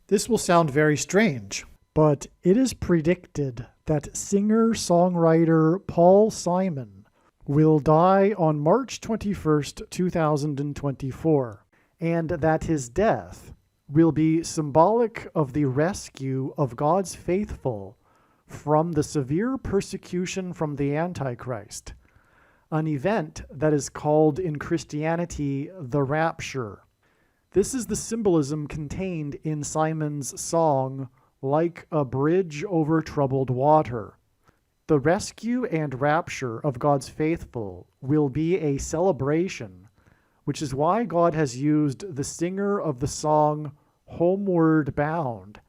This will sound very strange, but it is predicted that singer-songwriter Paul Simon will die on March 21st, 2024, and that his death will be symbolic of the rescue of God's faithful from the severe persecution from the Antichrist, an event that is called in Christianity the Rapture. This is the symbolism contained in Simon's song, Like a Bridge Over Troubled Water. The rescue and rapture of God's faithful will be a celebration, which is why God has used the singer of the song Homeward Bound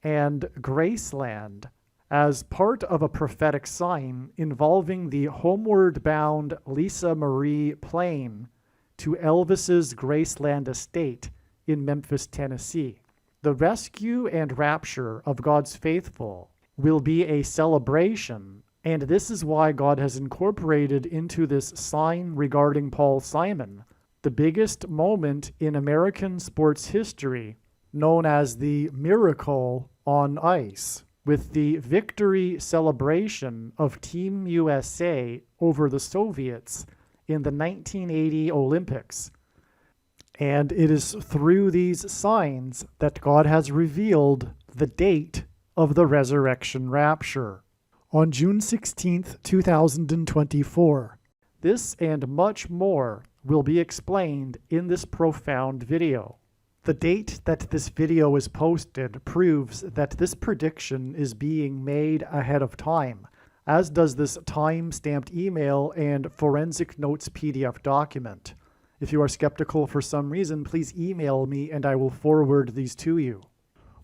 and Graceland as part of a prophetic sign involving the homeward bound Lisa Marie plane to Elvis's Graceland estate in Memphis, Tennessee. The rescue and rapture of God's faithful will be a celebration, and this is why God has incorporated into this sign regarding Paul Simon the biggest moment in American sports history, known as the Miracle on Ice, with the victory celebration of Team USA over the Soviets in the 1980 Olympics. And it is through these signs that God has revealed the date of the resurrection rapture. On June 16th, 2024, this and much more will be explained in this profound video. The date that this video is posted proves that this prediction is being made ahead of time, as does this time-stamped email and forensic notes PDF document. If you are skeptical for some reason, please email me and I will forward these to you.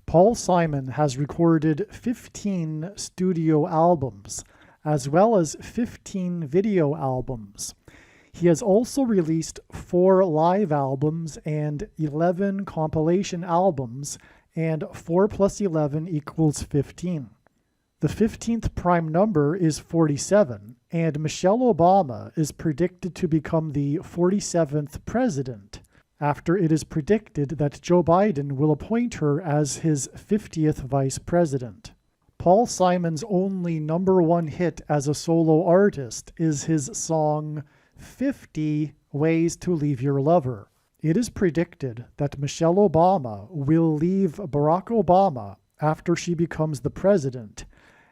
Paul Simon has recorded 15 studio albums, as well as 15 video albums. He has also released 4 live albums and 11 compilation albums, and 4 plus 11 equals 15. The 15th prime number is 47, and Michelle Obama is predicted to become the 47th president, after it is predicted that Joe Biden will appoint her as his 50th vice president. Paul Simon's only #1 hit as a solo artist is his song 50 Ways to Leave Your Lover. It is predicted that Michelle Obama will leave Barack Obama after she becomes the president,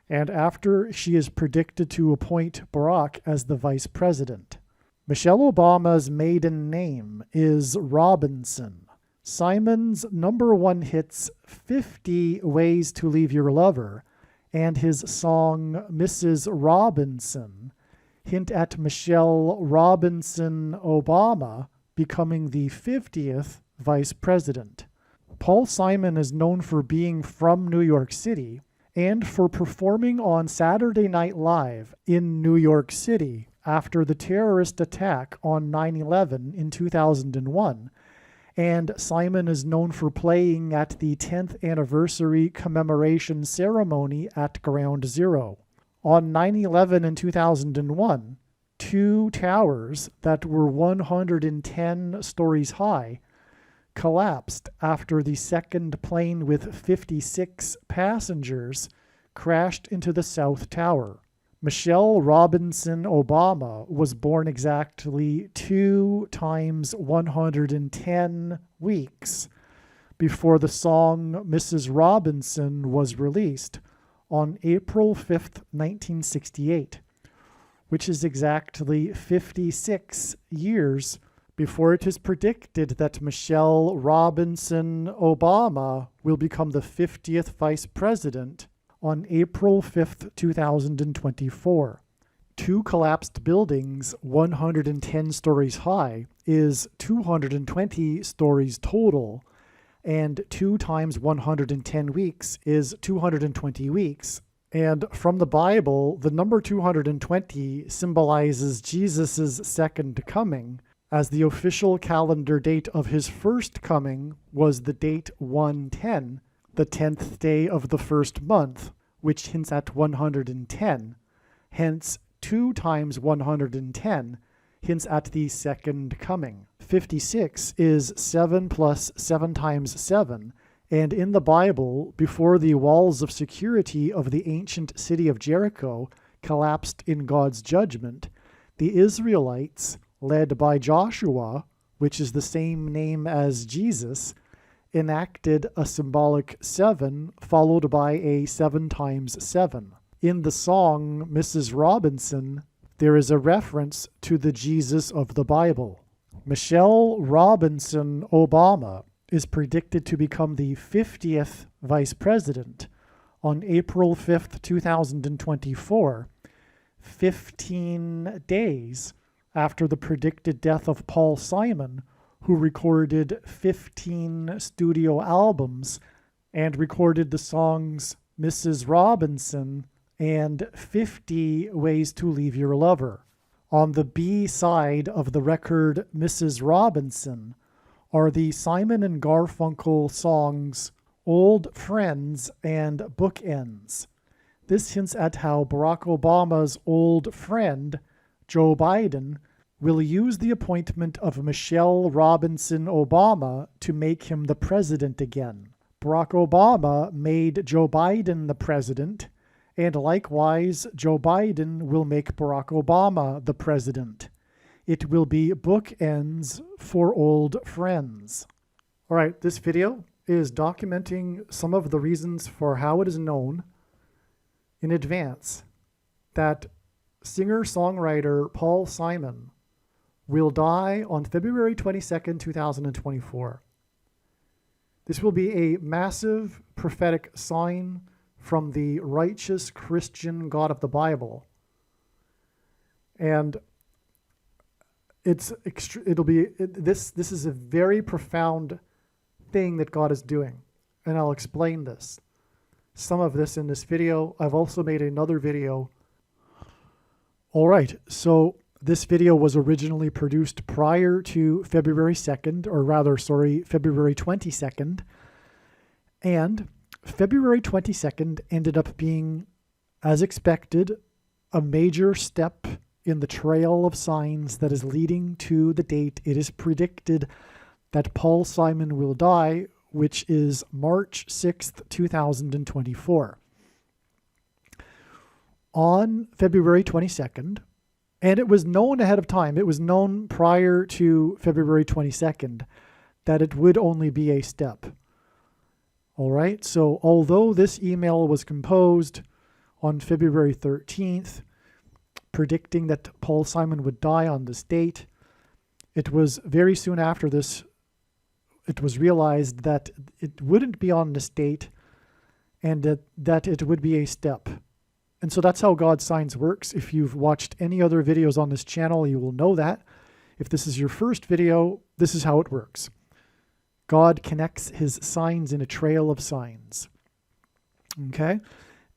and after she is predicted to appoint Barack as the vice president. Michelle Obama's maiden name is Robinson. Simon's #1 hits 50 Ways to Leave Your Lover and his song Mrs. Robinson hint at Michelle Robinson Obama becoming the 50th vice president. Paul Simon is known for being from New York City and for performing on Saturday Night Live in New York City after the terrorist attack on 9/11 in 2001. And Simon is known for playing at the 10th anniversary commemoration ceremony at Ground Zero. On 9/11 in 2001, 2 towers that were 110 stories high collapsed after the second plane with 56 passengers crashed into the South Tower. Michelle Robinson Obama was born exactly 2 times 110 weeks before the song Mrs. Robinson was released on April 5th, 1968, which is exactly 56 years before it is predicted that Michelle Robinson Obama will become the 50th vice president on April 5th, 2024. 2 collapsed buildings, 110 stories high, is 220 stories total, and 2 times 110 weeks is 220 weeks. And from the Bible, the number 220 symbolizes Jesus' second coming, as the official calendar date of his first coming was the date 110, the 10th day of the first month, which hints at 110. Hence, 2 times 110 hints at the second coming. 56 is 7 plus 7 times 7, And in the Bible, before the walls of security of the ancient city of Jericho collapsed in God's judgment, the Israelites, led by Joshua, which is the same name as Jesus, enacted a symbolic 7 followed by a 7 times 7. In the song Mrs. Robinson, there is a reference to the Jesus of the Bible. Michelle Robinson Obama is predicted to become the 50th vice president on April 5th, 2024, 15 days after the predicted death of Paul Simon, who recorded 15 studio albums and recorded the songs Mrs. Robinson and 50 Ways to Leave Your Lover. On the B side of the record Mrs. Robinson are the Simon and Garfunkel songs Old Friends and Bookends. This hints at how Barack Obama's old friend, Joe Biden, will use the appointment of Michelle Robinson Obama to make him the president again. Barack Obama made Joe Biden the president, and likewise, Joe Biden will make Barack Obama the president. It will be bookends for old friends. All right, this video is documenting some of the reasons for how it is known in advance that singer-songwriter Paul Simon will die on February 22nd, 2024. This will be a massive prophetic sign from the righteous Christian God of the Bible. And this is a very profound thing that God is doing. And I'll explain some of this in this video. I've also made another video. All right, so this video was originally produced prior to February 22nd. And February 22nd ended up being, as expected, a major step in the trail of signs that is leading to the date it is predicted that Paul Simon will die, which is March 6th, 2024. On February 22nd, and it was known ahead of time, it was known prior to February 22nd that it would only be a step. All right, so although this email was composed on February 13th, predicting that Paul Simon would die on this date, it was very soon after this, it was realized that it wouldn't be on this date and that it would be a step. And so that's how God's signs works. If you've watched any other videos on this channel, you will know that. If this is your first video, this is how it works. God connects his signs in a trail of signs. Okay?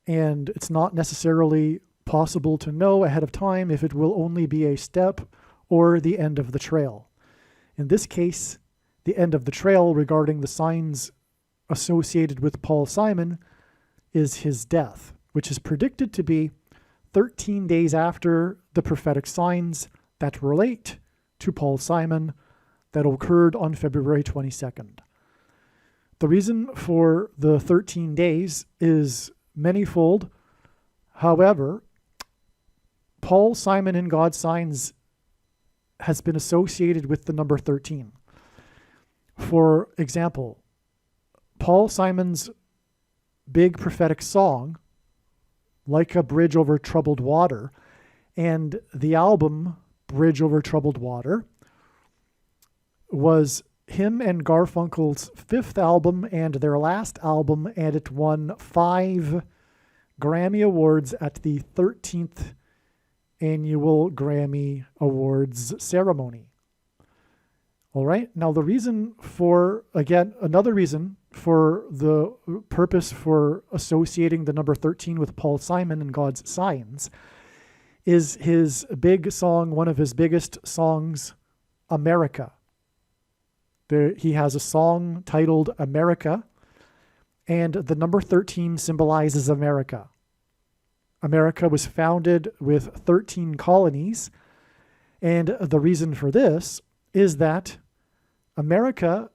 And it's not necessarily possible to know ahead of time if it will only be a step or the end of the trail. In this case, the end of the trail regarding the signs associated with Paul Simon is his death, which is predicted to be 13 days after the prophetic signs that relate to Paul Simon that occurred on February 22nd. The reason for the 13 days is manifold. However, Paul Simon in God's signs has been associated with the number 13. For example, Paul Simon's big prophetic song, Like a Bridge Over Troubled Water, and the album Bridge Over Troubled Water was him and Garfunkel's 5th album and their last album, and it won 5 Grammy Awards at the 13th annual Grammy Awards ceremony. All right. Now, the reason for, again, another reason for the purpose for associating the number 13 with Paul Simon and God's signs is his big song, one of his biggest songs, America. He has a song titled America, and the number 13 symbolizes America. America was founded with 13 colonies, and the reason for this is that America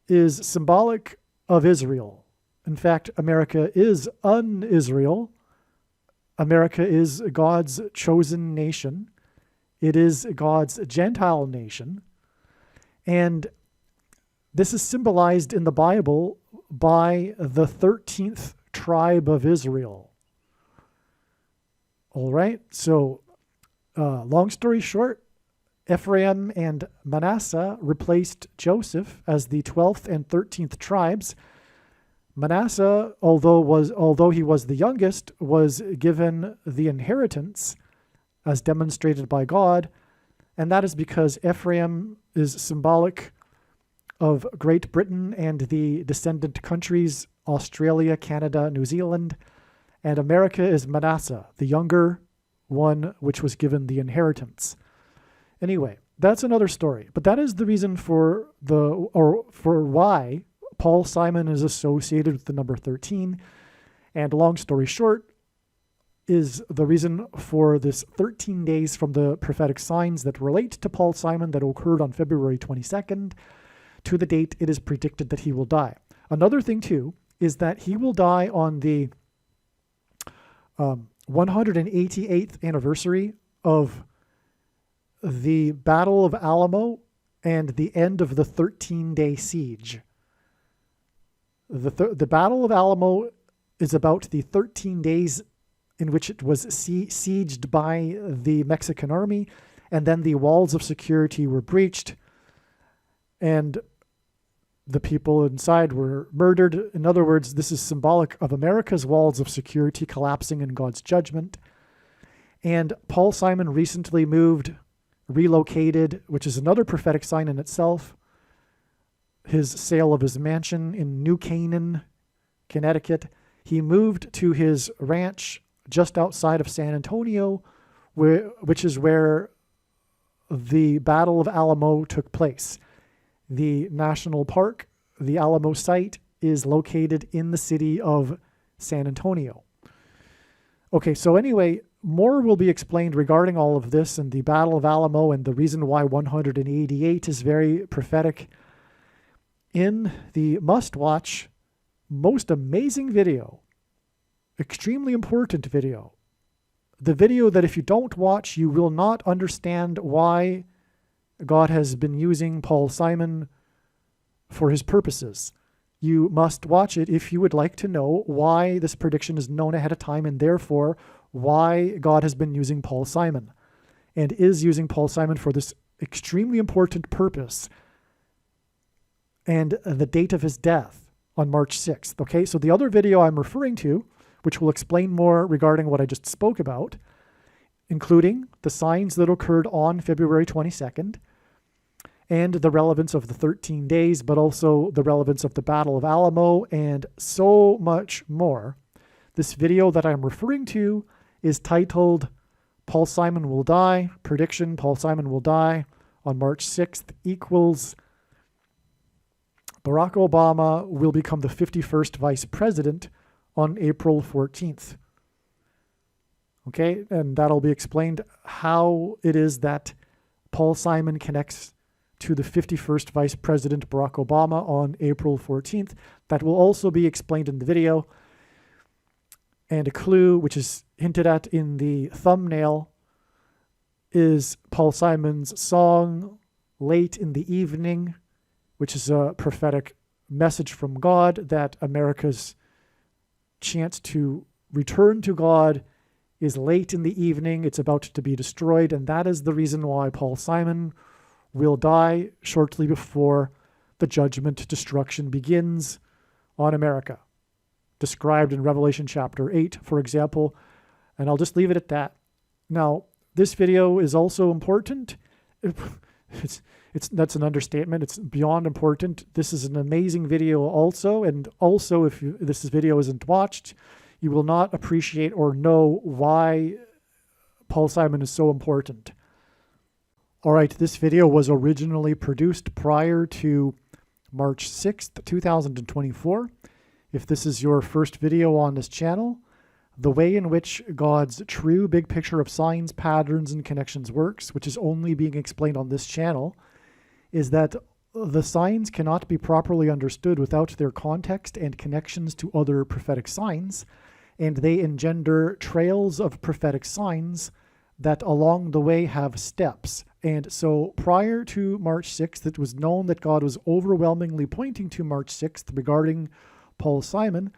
is symbolic of Israel. In fact, America is un-Israel. America is God's chosen nation. It is God's Gentile nation. And this is symbolized in the Bible by the 13th tribe of Israel. All right, so long story short, Ephraim and Manasseh replaced Joseph as the 12th and 13th tribes. Manasseh, although he was the youngest, was given the inheritance as demonstrated by God, and that is because Ephraim is symbolic of Great Britain and the descendant countries Australia, Canada, New Zealand, and America is Manasseh, the younger one, which was given the inheritance. Anyway, that's another story, but that is the reason for why Paul Simon is associated with the number 13, and long story short, is the reason for this 13 days from the prophetic signs that relate to Paul Simon that occurred on February 22nd to the date it is predicted that he will die. Another thing, too, is that he will die on the 188th anniversary of the Battle of Alamo and the end of the 13-day siege. The Battle of Alamo is about the 13 days in which it was sieged by the Mexican army, and then the walls of security were breached, and the people inside were murdered. In other words, this is symbolic of America's walls of security collapsing in God's judgment. And Paul Simon recently relocated, which is another prophetic sign in itself, his sale of his mansion in New Canaan, Connecticut. He moved to his ranch just outside of San Antonio, which is where the Battle of Alamo took place. The national park, the Alamo site, is located in the city of San Antonio. Okay, so anyway, more will be explained regarding all of this and the Battle of Alamo and the reason why 188 is very prophetic in the must-watch, most amazing video, extremely important video. The video that if you don't watch, you will not understand why God has been using Paul Simon for his purposes. You must watch it if you would like to know why this prediction is known ahead of time and therefore why God has been using Paul Simon and is using Paul Simon for this extremely important purpose and the date of his death on March 6th. Okay, so the other video I'm referring to, which will explain more regarding what I just spoke about, including the signs that occurred on February 22nd, and the relevance of the 13 days, but also the relevance of the Battle of Alamo, and so much more. This video that I'm referring to is titled Paul Simon Will Die, Prediction Paul Simon Will Die on March 6th equals Barack Obama will become the 51st vice president on April 14th. Okay, and that'll be explained how it is that Paul Simon connects to the 51st Vice President Barack Obama on April 14th. That will also be explained in the video. And a clue, which is hinted at in the thumbnail, is Paul Simon's song, Late in the Evening, which is a prophetic message from God that America's chance to return to God is late in the evening. It's about to be destroyed, and that is the reason why Paul Simon will die shortly before the judgment destruction begins on America, described in Revelation chapter 8, for example, and I'll just leave it at that. Now, this video is also important. That's an understatement. It's beyond important. This is an amazing video also, and also if this video isn't watched, you will not appreciate or know why Paul Simon is so important. All right, this video was originally produced prior to March 6th, 2024. If this is your first video on this channel, the way in which God's true big picture of signs, patterns, and connections works, which is only being explained on this channel, is that the signs cannot be properly understood without their context and connections to other prophetic signs, and they engender trails of prophetic signs that along the way have steps. And so prior to March 6th, it was known that God was overwhelmingly pointing to March 6th regarding Paul Simon.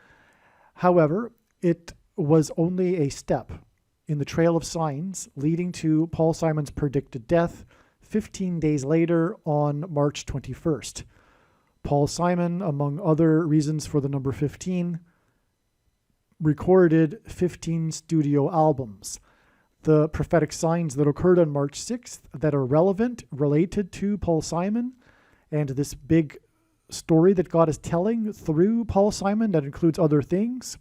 However, it was only a step in the trail of signs leading to Paul Simon's predicted death 15 days later on March 21st. Paul Simon, among other reasons for the number 15, recorded 15 studio albums. The prophetic signs that occurred on March 6th that are relevant, related to Paul Simon, and this big story that God is telling through Paul Simon that includes other things,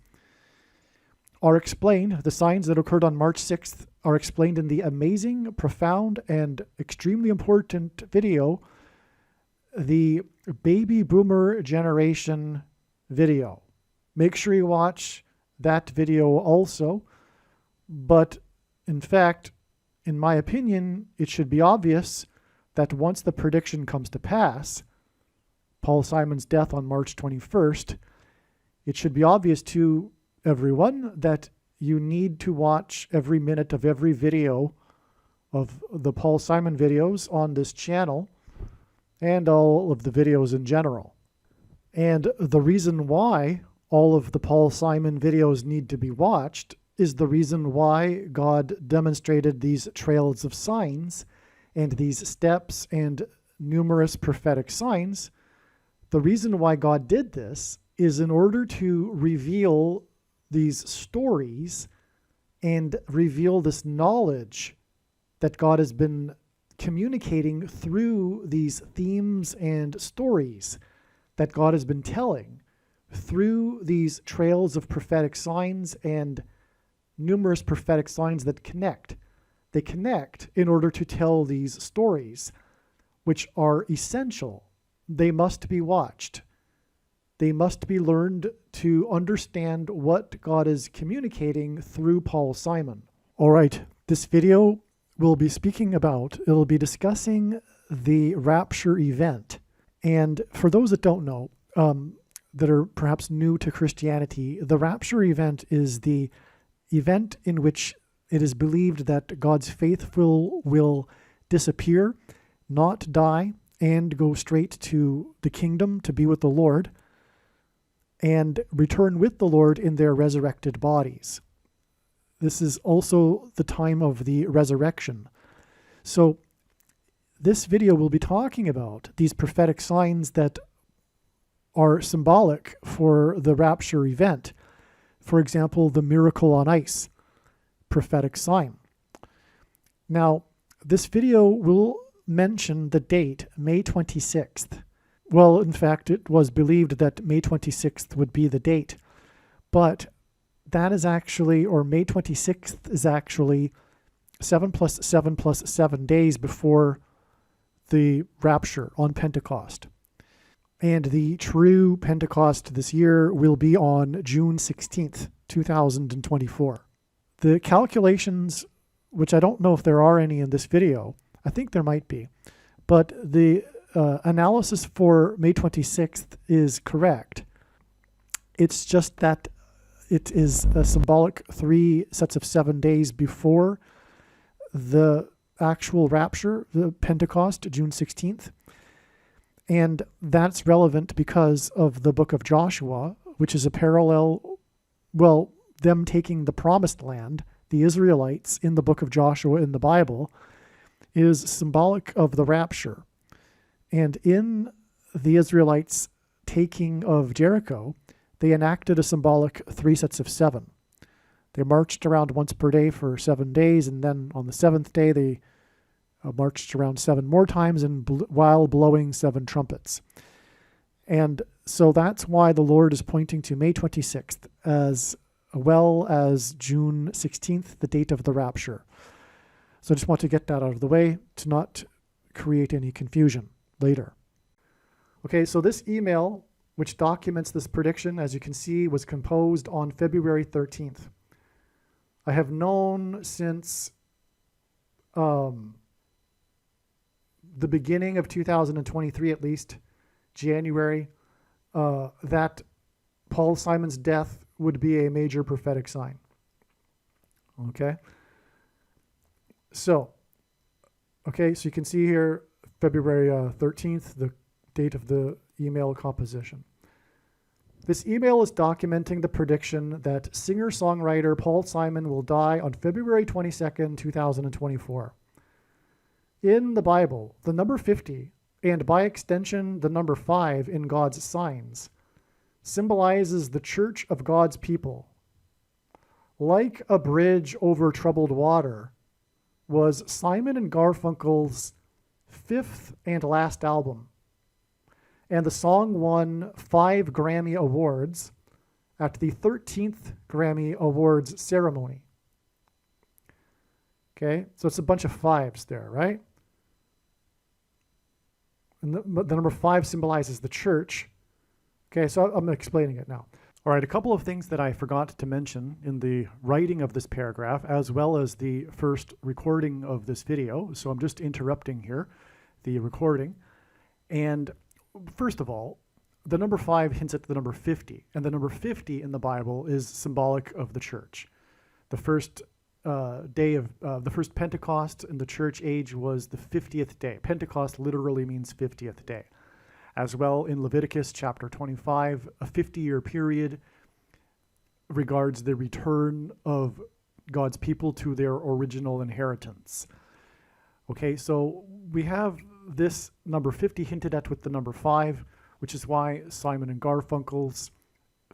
are explained. The signs that occurred on March 6th are explained in the amazing, profound, and extremely important video, the Baby Boomer Generation video. Make sure you watch that video also. But in fact, in my opinion, it should be obvious that once the prediction comes to pass, Paul Simon's death on March 21st, it should be obvious to everyone that you need to watch every minute of every video of the Paul Simon videos on this channel and all of the videos in general. And the reason why all of the Paul Simon videos need to be watched is the reason why God demonstrated these trails of signs and these steps and numerous prophetic signs. The reason why God did this is in order to reveal these stories and reveal this knowledge that God has been communicating through these themes and stories that God has been telling through these trails of prophetic signs and numerous prophetic signs that connect. They connect in order to tell these stories, which are essential. They must be watched. They must be learned to understand what God is communicating through Paul Simon. All right, this video will be it'll be discussing the Rapture event. And for those that don't know, that are perhaps new to Christianity, the Rapture event is the event in which it is believed that God's faithful will disappear, not die, and go straight to the kingdom to be with the Lord, and return with the Lord in their resurrected bodies. This is also the time of the resurrection. So this video will be talking about these prophetic signs that are symbolic for the rapture event. For example, the miracle on ice, prophetic sign. Now, this video will mention the date, May 26th. Well, in fact, it was believed that May 26th would be the date, but that is actually, or May 26th is actually 7 plus 7 plus 7 days before the rapture on Pentecost. And the true Pentecost this year will be on June 16th, 2024. The calculations, which I don't know if there are any in this video, I think there might be, but the analysis for May 26th is correct. It's just that it is a symbolic 3 sets of 7 days before the actual rapture, the Pentecost, June 16th. And that's relevant because of the book of Joshua, which is a parallel, well, them taking the promised land, the Israelites in the book of Joshua in the Bible, is symbolic of the rapture. And in the Israelites' taking of Jericho, they enacted a symbolic 3 sets of 7. They marched around once per day for 7 days, and then on the 7th day they marched around 7 more times and while blowing 7 trumpets. And so that's why the Lord is pointing to May 26th as well as June 16th, the date of the rapture. So I just want to get that out of the way to not create any confusion later. Okay, so this email, which documents this prediction, as you can see, was composed on February 13th. I have known since the beginning of 2023, at least January, that Paul Simon's death would be a major prophetic sign. Okay? So you can see here February 13th, the date of the email composition. This email is documenting the prediction that singer-songwriter Paul Simon will die on February 22nd, 2024. In the Bible, the number 50, and by extension the number 5 in God's signs, symbolizes the church of God's people. Like a bridge over troubled water was Simon and Garfunkel's 5th and last album, and the song won 5 Grammy Awards at the 13th Grammy Awards ceremony. Okay, so it's a bunch of 5s there, right? And the number 5 symbolizes the church. Okay, so I'm explaining it now. All right, a couple of things that I forgot to mention in the writing of this paragraph, as well as the first recording of this video. So I'm just interrupting here the recording. And first of all, the number 5 hints at the number 50, and the number 50 in the Bible is symbolic of the church. The first day of the first Pentecost in the church age was the 50th day. Pentecost literally means 50th day. As well, in Leviticus chapter 25, a 50-year period regards the return of God's people to their original inheritance. Okay, so we have this number 50 hinted at with the number 5, which is why Simon and Garfunkel's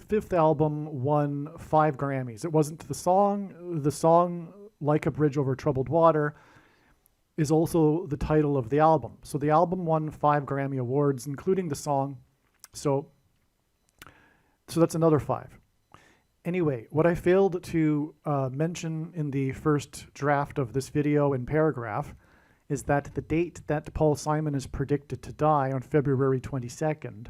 5th album won 5 Grammys. It wasn't the song. The song, Like a Bridge Over Troubled Water, is also the title of the album. So the album won 5 Grammy Awards, including the song. So that's another 5. Anyway, what I failed to mention in the first draft of this video and paragraph is that the date that Paul Simon is predicted to die on February 22nd.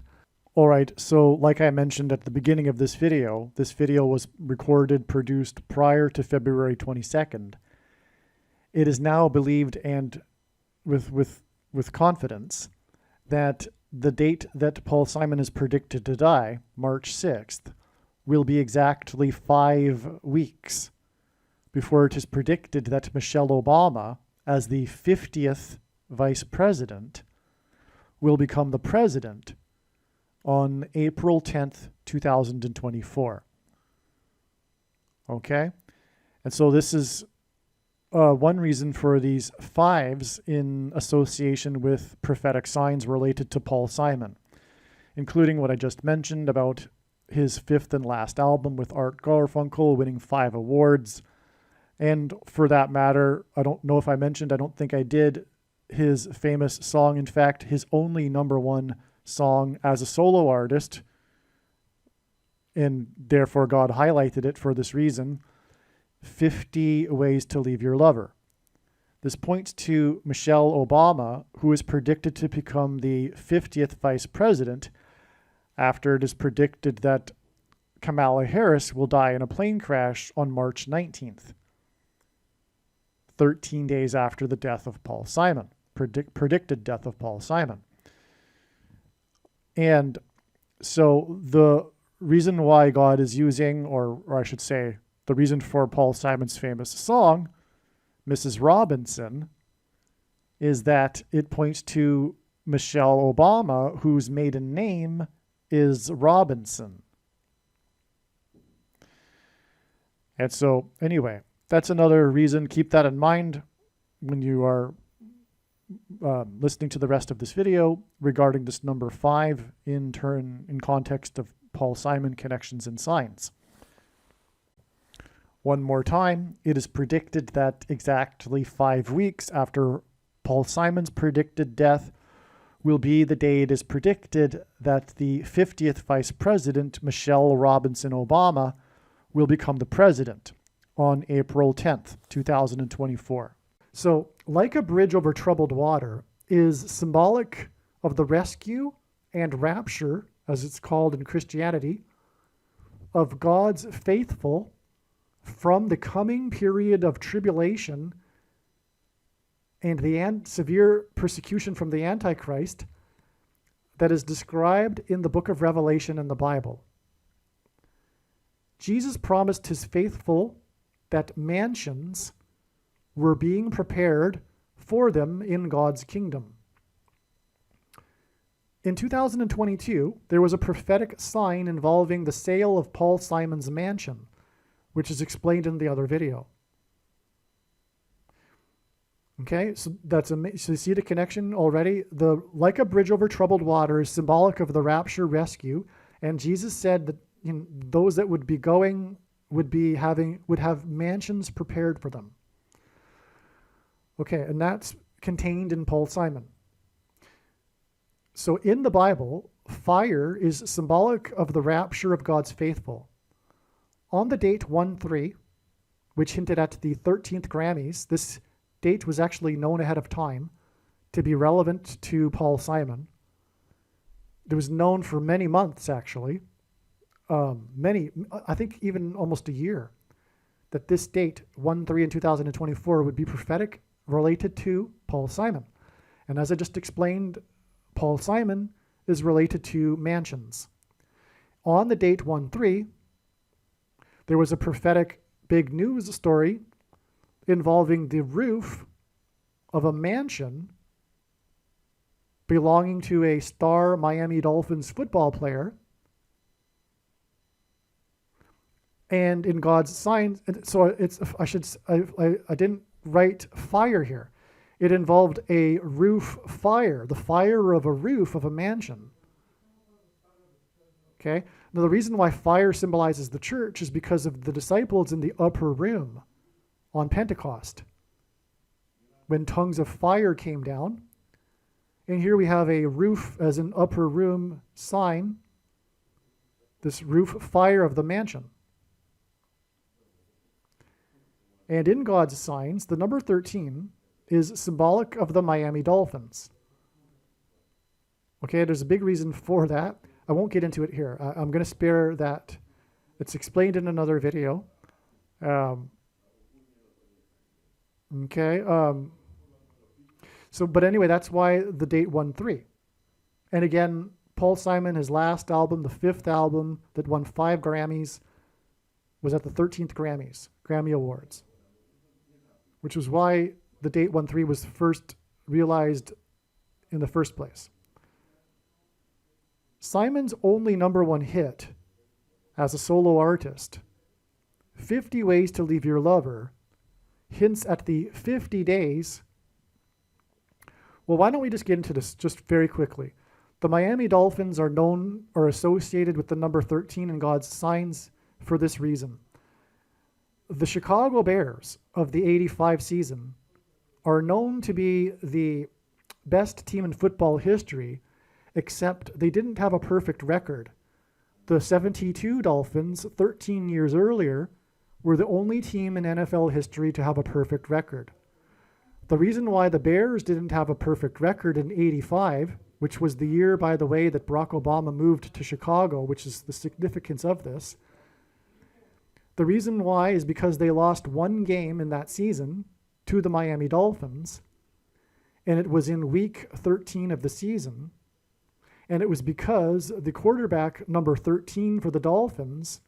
All right, so like I mentioned at the beginning of this video was recorded, produced prior to February 22nd. It is now believed, and with confidence, that the date that Paul Simon is predicted to die, March 6th, will be exactly 5 weeks before it is predicted that Michelle Obama, as the 50th vice president, will become the president on April 10th, 2024. Okay? And so this is one reason for these 5s in association with prophetic signs related to Paul Simon, including what I just mentioned about his 5th and last album with Art Garfunkel winning 5 awards. And for that matter, I don't know if I mentioned, I don't think I did, his famous song, in fact, his only number 1 song as a solo artist, and therefore God highlighted it for this reason, 50 Ways to Leave Your Lover. This points to Michelle Obama, who is predicted to become the 50th vice president after it is predicted that Kamala Harris will die in a plane crash on March 19th, 13 days after the death of Paul Simon, predicted death of Paul Simon. And so the reason why God is using, or I should say, the reason for Paul Simon's famous song, Mrs. Robinson, is that it points to Michelle Obama, whose maiden name is Robinson. And so, anyway, that's another reason. Keep that in mind when you are listening to the rest of this video regarding this number 5 in context of Paul Simon connections and signs. One more time, it is predicted that exactly 5 weeks after Paul Simon's predicted death will be the day it is predicted that the 50th Vice President, Michelle Robinson Obama, will become the president on April 10th, 2024. So, like a bridge over troubled water is symbolic of the rescue and rapture, as it's called in Christianity, of God's faithful from the coming period of tribulation and the severe persecution from the Antichrist that is described in the book of Revelation in the Bible. Jesus promised his faithful that mansions were being prepared for them in God's kingdom. In 2022, there was a prophetic sign involving the sale of Paul Simon's mansion, which is explained in the other video. Okay, so so you see the connection already? Like a bridge over troubled water is symbolic of the rapture rescue, and Jesus said that those that would be going would have mansions prepared for them. Okay, and that's contained in Paul Simon. So in the Bible, fire is symbolic of the rapture of God's faithful. On the date 1/3, which hinted at the 13th Grammys, this date was actually known ahead of time to be relevant to Paul Simon. It was known for many months, actually, I think even almost a year, that this date, 1/3 in 2024, would be prophetic related to Paul Simon. And as I just explained, Paul Simon is related to mansions. On the date 1/3, there was a prophetic big news story involving the roof of a mansion belonging to a star Miami Dolphins football player. And in God's signs, so I didn't write fire here. It involved a roof fire, the fire of a roof of a mansion. Okay? Now, the reason why fire symbolizes the church is because of the disciples in the upper room on Pentecost, when tongues of fire came down. And here we have a roof as an upper room sign, this roof fire of the mansion. And in God's signs, the number 13 is symbolic of the Miami Dolphins. Okay, there's a big reason for that. I won't get into it here. I'm going to spare that. It's explained in another video. But anyway, that's why the date 1/3. And again, Paul Simon, his last album, the 5th album that won 5 Grammys, was at the 13th Grammy Awards, which was why the date 1/3 was first realized in the first place. Simon's only number 1 hit as a solo artist, 50 Ways to Leave Your Lover, hints at the 50 days. Well, why don't we just get into this just very quickly? The Miami Dolphins are known or associated with the number 13 in God's signs for this reason. The Chicago Bears of the 85 season are known to be the best team in football history, except they didn't have a perfect record. The 72 Dolphins, 13 years earlier, were the only team in NFL history to have a perfect record. The reason why the Bears didn't have a perfect record in 85, which was the year, by the way, that Barack Obama moved to Chicago, which is the significance of this, the reason why is because they lost 1 game in that season to the Miami Dolphins, and it was in week 13 of the season, and it was because the quarterback, number 13 for the Dolphins,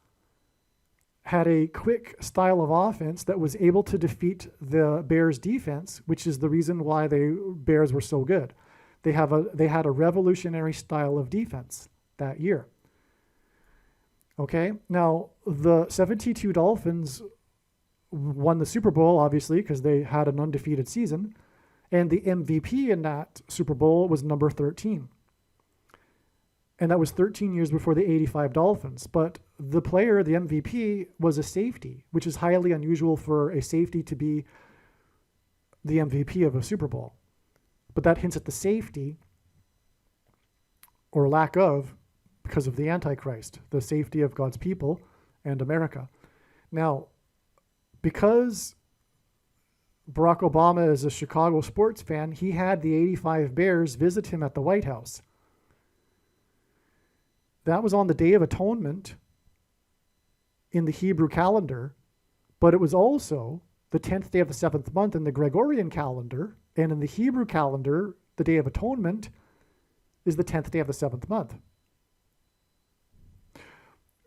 had a quick style of offense that was able to defeat the Bears defense, which is the reason why the Bears were so good. They had a revolutionary style of defense that year. Okay, now the 72 Dolphins won the Super Bowl, obviously, because they had an undefeated season, and the MVP in that Super Bowl was number 13. And that was 13 years before the 85 Dolphins. But the player, the MVP, was a safety, which is highly unusual for a safety to be the MVP of a Super Bowl. But that hints at the safety, or lack of, because of the Antichrist, the safety of God's people and America. Now, because Barack Obama is a Chicago sports fan, he had the 85 Bears visit him at the White House. That was on the Day of Atonement in the Hebrew calendar, but it was also the 10th day of the 7th month in the Gregorian calendar, and in the Hebrew calendar, the Day of Atonement is the 10th day of the 7th month.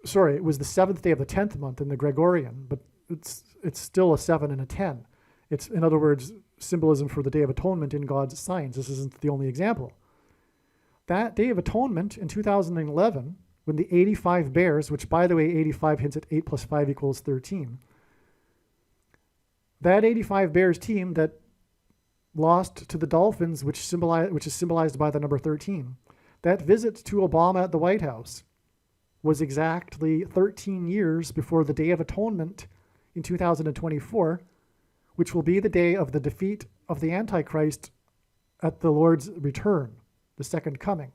Sorry, it was the 7th day of the 10th month in the Gregorian, but it's still a 7 and a 10. It's, in other words, symbolism for the Day of Atonement in God's signs. This isn't the only example. That Day of Atonement in 2011, when the 85 Bears, which by the way, 85 hints at 8 plus 5 equals 13, that 85 Bears team that lost to the Dolphins, which is symbolized by the number 13, that visit to Obama at the White House was exactly 13 years before the Day of Atonement in 2024, which will be the day of the defeat of the Antichrist at the Lord's return, the second coming.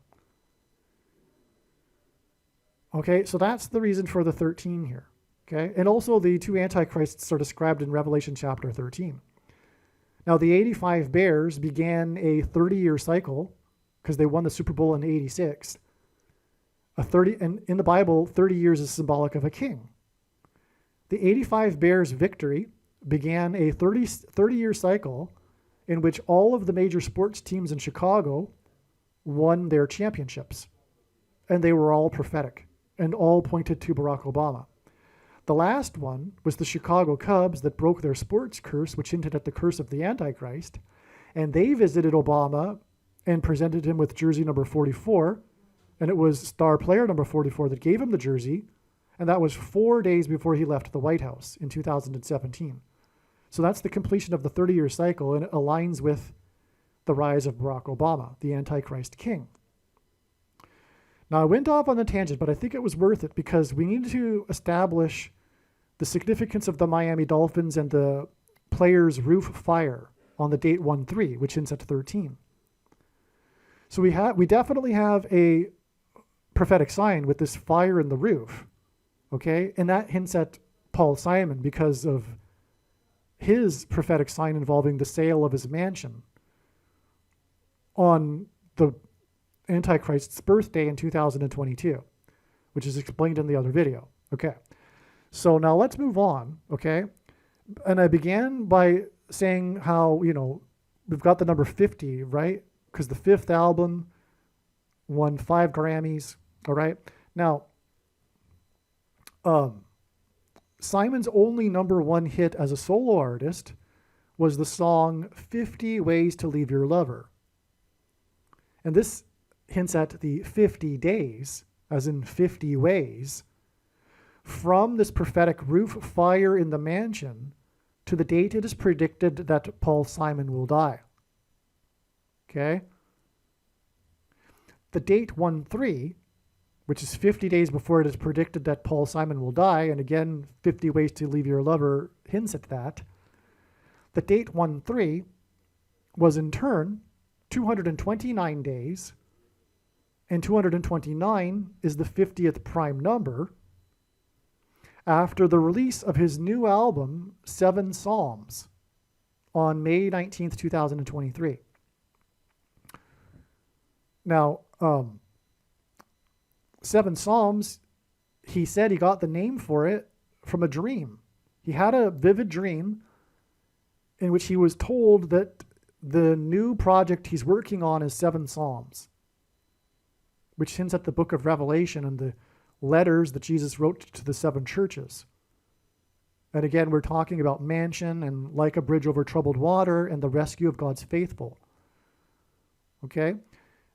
Okay, so that's the reason for the 13 here. Okay, and also the two Antichrists are described in Revelation chapter 13. Now, the 85 Bears began a 30-year cycle because they won the Super Bowl in 86. And in the Bible, 30 years is symbolic of a king. The 85 Bears victory began a 30-year cycle in which all of the major sports teams in Chicago won their championships. And they were all prophetic and all pointed to Barack Obama. The last one was the Chicago Cubs that broke their sports curse, which hinted at the curse of the Antichrist. And they visited Obama and presented him with jersey number 44. And it was star player number 44 that gave him the jersey. And that was 4 days before he left the White House in 2017. So that's the completion of the 30-year cycle, and it aligns with the rise of Barack Obama, the Antichrist king. Now, I went off on a tangent, but I think it was worth it because we need to establish the significance of the Miami Dolphins and the players' roof fire on the date 1-3, which hints at 13. So we definitely have a prophetic sign with this fire in the roof, okay? And that hints at Paul Simon because of his prophetic sign involving the sale of his mansion on the Antichrist's birthday in 2022, which is explained in the other video. Okay, so now let's move on, okay? And I began by saying how, we've got the number 50, right? Because the fifth album won 5 Grammys, all right? Now, Simon's only number 1 hit as a solo artist was the song 50 Ways to Leave Your Lover. And this hints at the 50 days, as in 50 ways, from this prophetic roof fire in the mansion to the date it is predicted that Paul Simon will die. Okay? The date 1-3, which is 50 days before it is predicted that Paul Simon will die, and again, 50 Ways to Leave Your Lover hints at that. The date 1-3 was in turn 229 days, and 229 is the 50th prime number after the release of his new album, 7 Psalms, on May 19th, 2023. Now, 7 Psalms, he said he got the name for it from a dream. He had a vivid dream in which he was told that the new project he's working on is 7 Psalms, which hints at the book of Revelation and the letters that Jesus wrote to the 7 churches. And again, we're talking about mansion and like a bridge over troubled water and the rescue of God's faithful. Okay?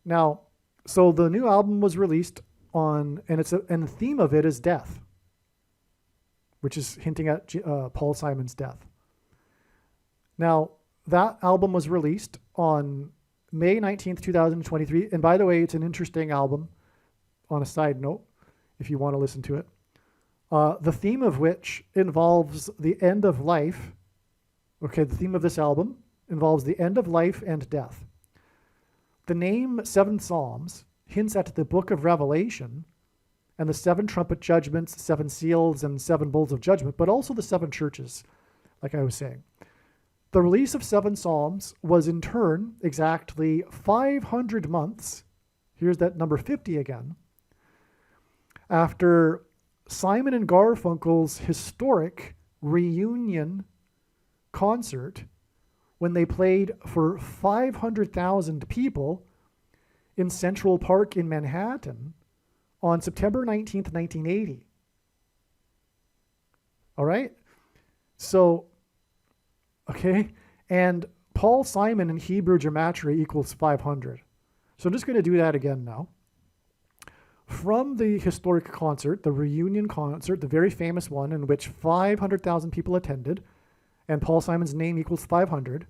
Now, so the new album was released and the theme of it is death, which is hinting at Paul Simon's death. Now, that album was released on May 19th, 2023. And by the way, it's an interesting album on a side note, if you want to listen to it. The theme of which involves the end of life. Okay, the theme of this album involves the end of life and death. The name 7 Psalms hints at the book of Revelation and the 7 trumpet judgments, 7 seals, and 7 bowls of judgment, but also the 7 churches, like I was saying. The release of 7 Psalms was in turn exactly 500 months, here's that number 50 again, after Simon and Garfunkel's historic reunion concert when they played for 500,000 people in Central Park in Manhattan on September 19th, 1980. All right? So, okay, and Paul Simon in Hebrew gematria equals 500. So I'm just going to do that again now. From the historic concert, the reunion concert, the very famous one in which 500,000 people attended, and Paul Simon's name equals 500,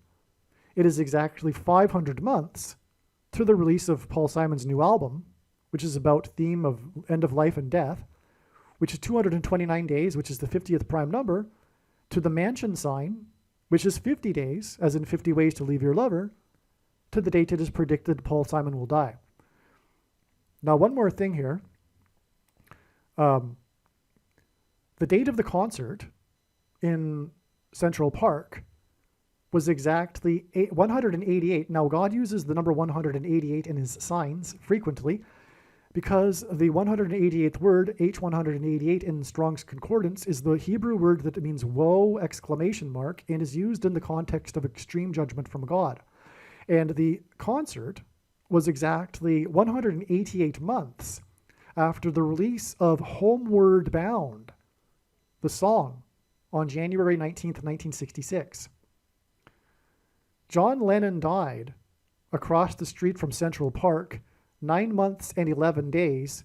it is exactly 500 months to the release of Paul Simon's new album, which is about theme of end of life and death, which is 229 days, which is the 50th prime number, to the mansion sign, which is 50 days, as in 50 ways to leave your lover, to the date it is predicted Paul Simon will die. Now, one more thing here. The date of the concert in Central Park was exactly 188. Now, God uses the number 188 in his signs frequently because the 188th word, H188 in Strong's Concordance, is the Hebrew word that means woe, ! And is used in the context of extreme judgment from God. And the concert was exactly 188 months after the release of Homeward Bound, the song, on January 19th, 1966. John Lennon died across the street from Central Park 9 months and 11 days,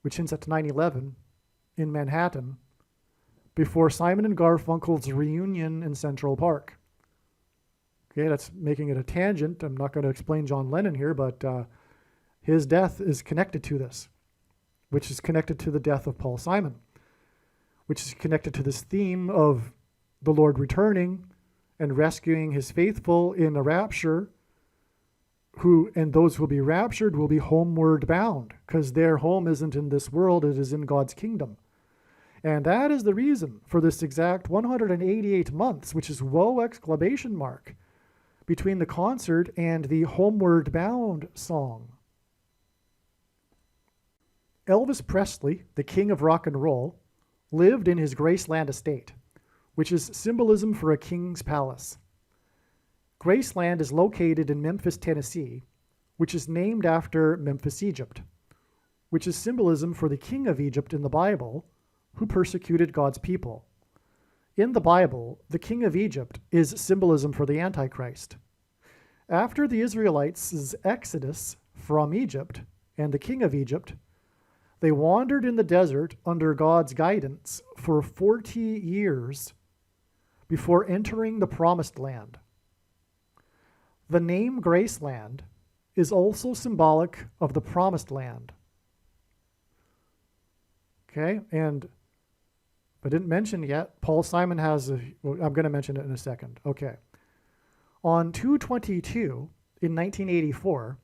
which hints at 9/11, in Manhattan, before Simon and Garfunkel's reunion in Central Park. Okay, that's making it a tangent. I'm not going to explain John Lennon here, but his death is connected to this, which is connected to the death of Paul Simon, which is connected to this theme of the Lord returning and rescuing his faithful in a rapture, and those who will be raptured will be homeward bound, because their home isn't in this world, it is in God's kingdom. And that is the reason for this exact 188 months, which is woe ! Between the concert and the Homeward Bound song. Elvis Presley, the king of rock and roll, lived in his Graceland estate, which is symbolism for a king's palace. Graceland is located in Memphis, Tennessee, which is named after Memphis, Egypt, which is symbolism for the king of Egypt in the Bible, who persecuted God's people. In the Bible, the king of Egypt is symbolism for the Antichrist. After the Israelites' exodus from Egypt and the king of Egypt, they wandered in the desert under God's guidance for 40 years before entering the Promised Land. The name Graceland is also symbolic of the Promised Land. Okay, and I didn't mention yet, Paul Simon I'm going to mention it in a second. Okay. On 2/22 in 1984,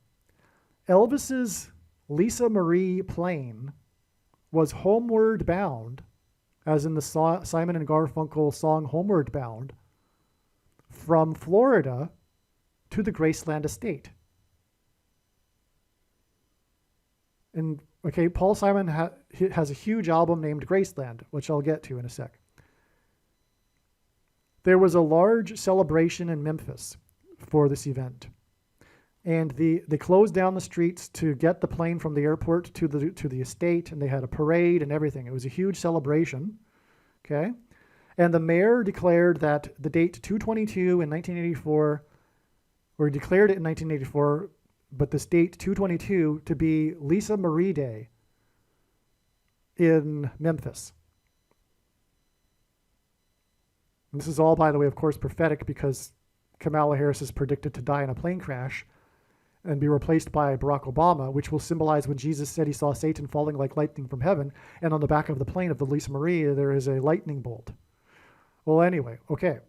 Elvis's Lisa Marie plane was homeward bound, as in the Simon and Garfunkel song Homeward Bound, from Florida to the Graceland estate. And okay, Paul Simon has a huge album named Graceland, which I'll get to in a sec. There was a large celebration in Memphis for this event. And they closed down the streets to get the plane from the airport to the estate, and they had a parade and everything. It was a huge celebration, okay? And the mayor declared that the date 2/22 in 1984, or declared it in 1984, but this date 2/22 to be Lisa Marie Day in Memphis. And this is all, by the way, of course, prophetic, because Kamala Harris is predicted to die in a plane crash and be replaced by Barack Obama, which will symbolize when Jesus said he saw Satan falling like lightning from heaven, and on the back of the plane of the Lisa Marie, there is a lightning bolt. Well, anyway, okay.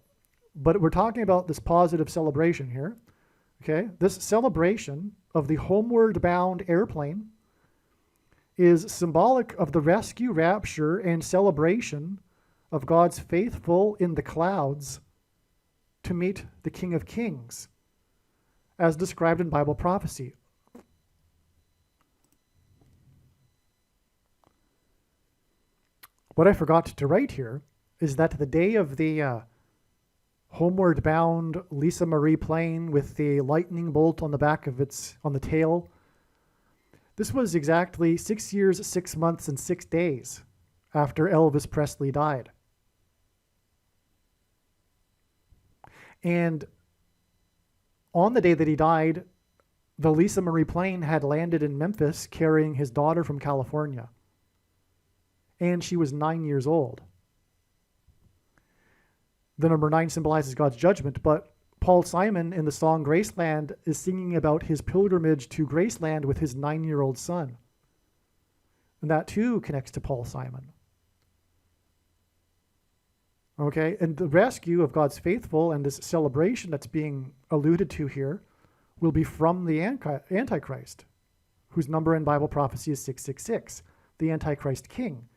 But we're talking about this positive celebration here, okay? This celebration of the homeward bound airplane is symbolic of the rescue, rapture, and celebration of God's faithful in the clouds to meet the King of Kings, as described in Bible prophecy. What I forgot to write here is that the day of the homeward bound Lisa Marie plane with the lightning bolt on the back of on the tail. This was exactly 6 years, 6 months, and 6 days after Elvis Presley died. And on the day that he died, the Lisa Marie plane had landed in Memphis carrying his daughter from California. And she was 9 years old. The number 9 symbolizes God's judgment, but Paul Simon in the song Graceland is singing about his pilgrimage to Graceland with his 9-year-old son. And that too connects to Paul Simon. Okay, and the rescue of God's faithful and this celebration that's being alluded to here will be from the Antichrist, whose number in Bible prophecy is 666, the Antichrist king,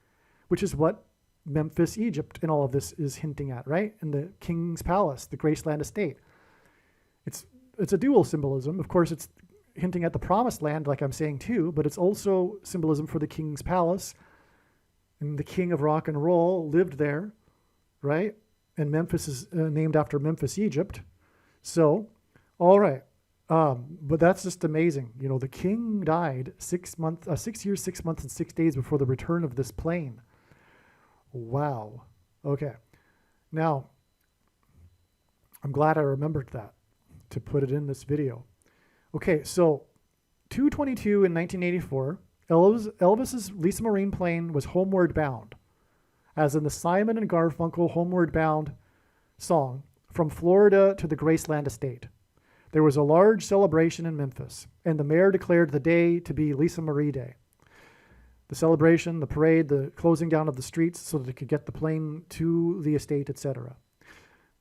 which is what Memphis, Egypt, and all of this is hinting at, right? And the king's palace, the Graceland estate. It's a dual symbolism. Of course, it's hinting at the promised land, like I'm saying too, but it's also symbolism for the king's palace. And the king of rock and roll lived there, right? And Memphis is named after Memphis, Egypt. So, all right. But that's just amazing. You know, the king died 6 years, 6 months, and 6 days before the return of this plane. Wow. Okay. Now, I'm glad I remembered that to put it in this video. Okay, so 2/22 in 1984, Elvis's Lisa Marie plane was homeward bound, as in the Simon and Garfunkel Homeward Bound song, from Florida to the Graceland estate. There was a large celebration in Memphis, and the mayor declared the day to be Lisa Marie Day. The celebration, the parade, the closing down of the streets so that it could get the plane to the estate, etc.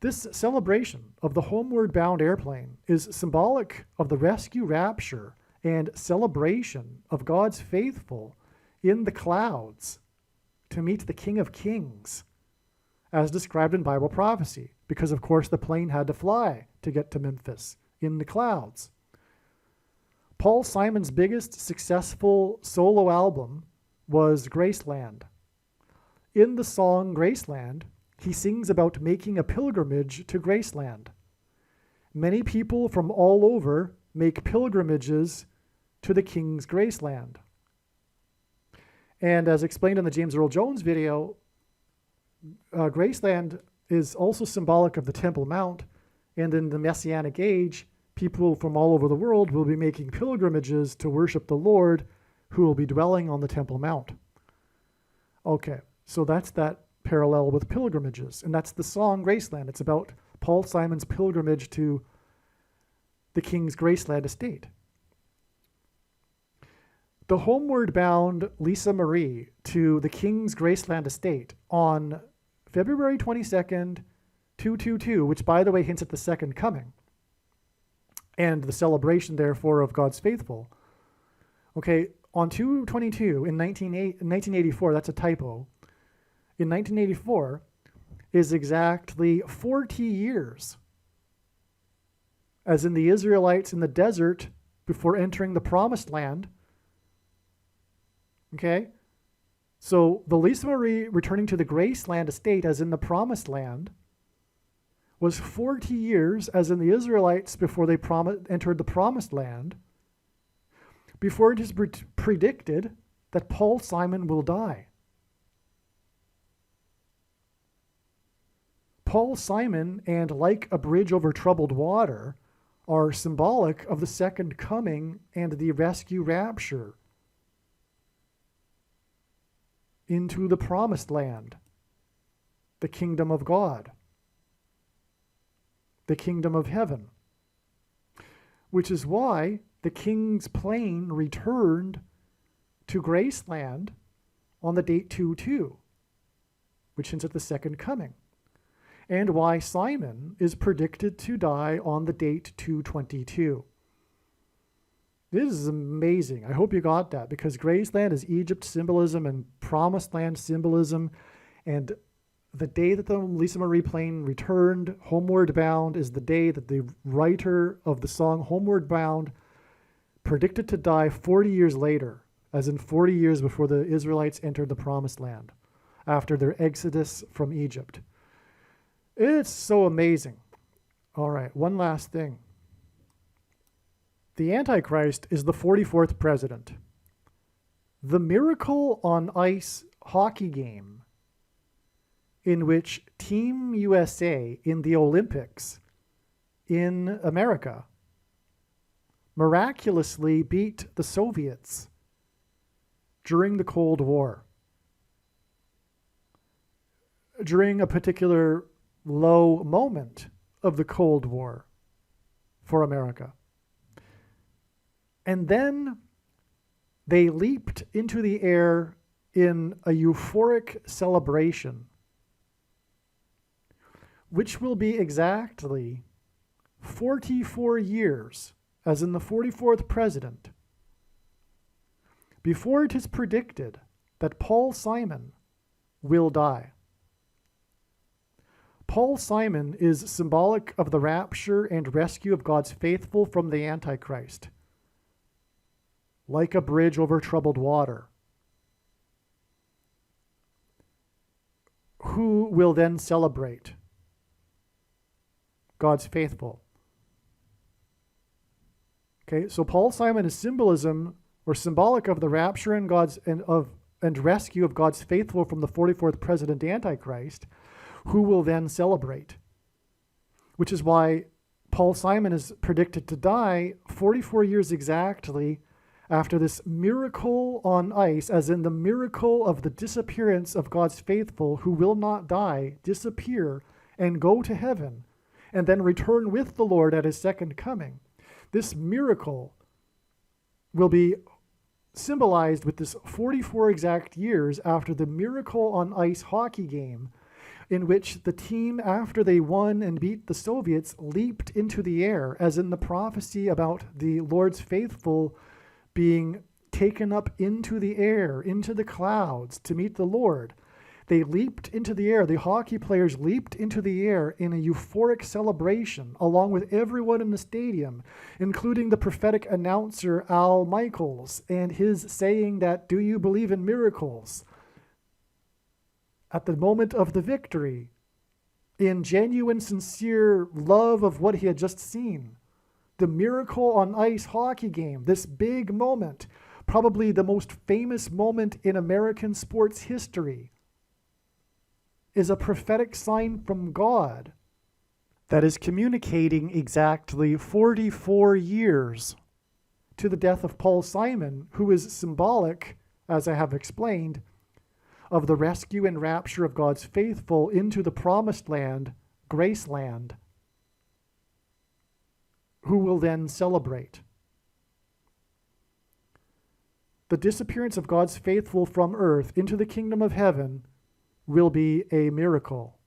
This celebration of the homeward bound airplane is symbolic of the rescue, rapture, and celebration of God's faithful in the clouds to meet the King of Kings, as described in Bible prophecy, because of course the plane had to fly to get to Memphis in the clouds. Paul Simon's biggest successful solo album was Graceland. In the song Graceland, he sings about making a pilgrimage to Graceland. Many people from all over make pilgrimages to the King's Graceland. And as explained in the James Earl Jones video, Graceland is also symbolic of the Temple Mount, and in the Messianic age, people from all over the world will be making pilgrimages to worship the Lord, who will be dwelling on the Temple Mount. Okay, so that's that parallel with pilgrimages, and that's the song Graceland. It's about Paul Simon's pilgrimage to the King's Graceland estate. The homeward bound Lisa Marie to the King's Graceland estate on February 22nd, 222, which by the way hints at the second coming, and the celebration, therefore, of God's faithful. Okay, on 2/22 in 1984, that's a typo. In 1984 is exactly 40 years, as in the Israelites in the desert before entering the promised land. Okay, so the Lisa Marie returning to the Graceland estate, as in the promised land, was 40 years, as in the Israelites before they entered the promised land, before it is predicted that Paul Simon will die. Paul Simon and Like a Bridge Over Troubled Water are symbolic of the second coming and the rescue rapture into the promised land, the kingdom of God, the kingdom of heaven, which is why the king's plane returned to Graceland on the date 2/2, which hints at the second coming, and why Simon is predicted to die on the date 2/22. This is amazing. I hope you got that, because Graceland is Egypt symbolism and promised land symbolism, and the day that the Lisa Marie plane returned homeward bound is the day that the writer of the song Homeward Bound predicted to die 40 years later, as in 40 years before the Israelites entered the promised land, after their exodus from Egypt. It's so amazing. All right, one last thing. The Antichrist is the 44th president. The Miracle on Ice hockey game, in which Team USA in the Olympics in America miraculously beat the Soviets during the Cold War, during a particular low moment of the Cold War for America. And then they leaped into the air in a euphoric celebration, which will be exactly 44 years, as in the 44th president, before it is predicted that Paul Simon will die. Paul Simon is symbolic of the rapture and rescue of God's faithful from the Antichrist, like a bridge over troubled water, who will then celebrate God's faithful. Okay, so Paul Simon is symbolism or symbolic of the rapture and rescue of God's faithful from the 44th president Antichrist, who will then celebrate. Which is why Paul Simon is predicted to die 44 years exactly after this miracle on ice, as in the miracle of the disappearance of God's faithful who will not die, disappear, and go to heaven, and then return with the Lord at his second coming. This miracle will be symbolized with this 44 exact years after the Miracle on Ice hockey game, in which the team, after they won and beat the Soviets, leaped into the air, as in the prophecy about the Lord's faithful being taken up into the air, into the clouds to meet the Lord. They leaped into the air. The hockey players leaped into the air in a euphoric celebration, along with everyone in the stadium, including the prophetic announcer Al Michaels and his saying that, "Do you believe in miracles?" At the moment of the victory, in genuine, sincere love of what he had just seen. The Miracle on Ice hockey game, this big moment, probably the most famous moment in American sports history, is a prophetic sign from God that is communicating exactly 44 years to the death of Paul Simon, who is symbolic, as I have explained, of the rescue and rapture of God's faithful into the promised land, Graceland, who will then celebrate. The disappearance of God's faithful from earth into the kingdom of heaven will be a miracle.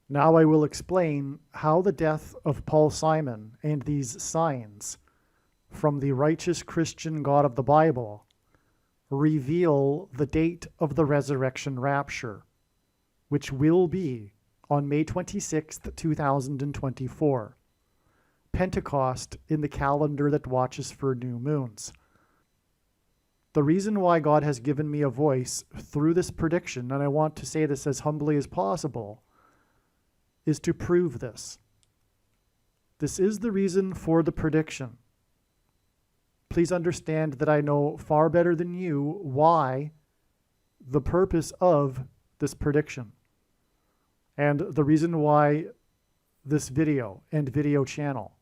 Now I will explain how the death of Paul Simon and these signs from the righteous Christian God of the Bible reveal the date of the resurrection rapture, which will be on May 26th, 2024, Pentecost in the calendar that watches for new moons. The reason why God has given me a voice through this prediction, and I want to say this as humbly as possible, is to prove this. This is the reason for the prediction. Please understand that I know far better than you why the purpose of this prediction and the reason why this video and video channel.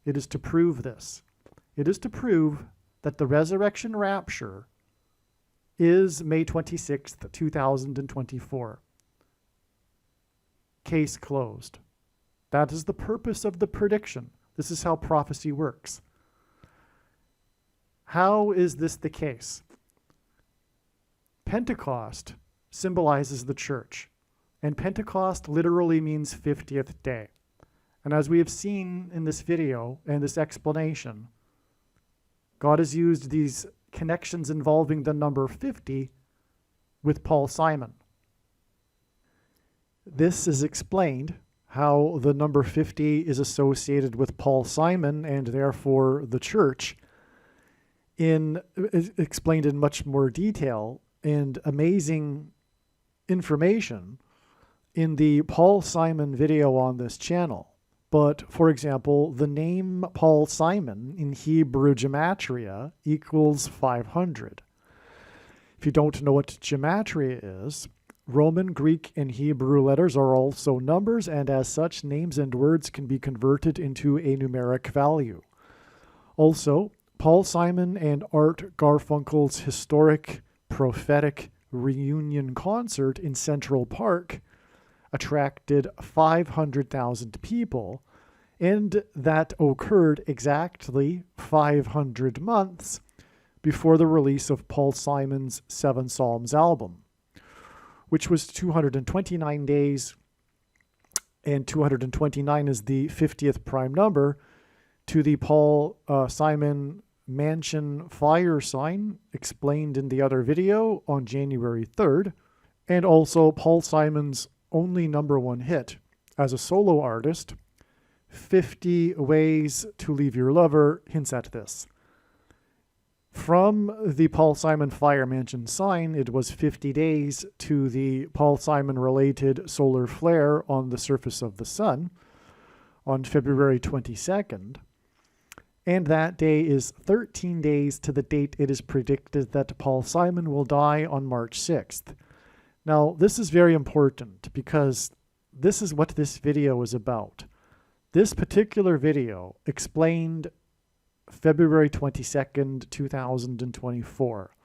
It is to prove this. It is to prove that the resurrection rapture is May 26th, 2024. Case closed. That is the purpose of the prediction. This is how prophecy works. How is this the case? Pentecost symbolizes the church, and Pentecost literally means 50th day. And as we have seen in this video and this explanation, God has used these connections involving the number 50 with Paul Simon. This is explained how the number 50 is associated with Paul Simon and therefore the church, explained in much more detail and amazing information in the Paul Simon video on this channel. But, for example, the name Paul Simon in Hebrew gematria equals 500. If you don't know what gematria is, Roman, Greek, and Hebrew letters are also numbers, and as such, names and words can be converted into a numeric value. Also, Paul Simon and Art Garfunkel's historic prophetic reunion concert in Central Park attracted 500,000 people, and that occurred exactly 500 months before the release of Paul Simon's Seven Psalms album, which was 229 days, and 229 is the 50th prime number, to the Paul Simon Mansion fire sign explained in the other video on January 3rd, and also Paul Simon's only #1 hit as a solo artist, 50 Ways to Leave Your Lover, hints at this. From the Paul Simon Fire Mansion sign, it was 50 days to the Paul Simon-related solar flare on the surface of the sun on February 22nd. And that day is 13 days to the date it is predicted that Paul Simon will die on March 6th. Now, this is very important because this is what this video is about. This particular video explained February 22nd, 2024.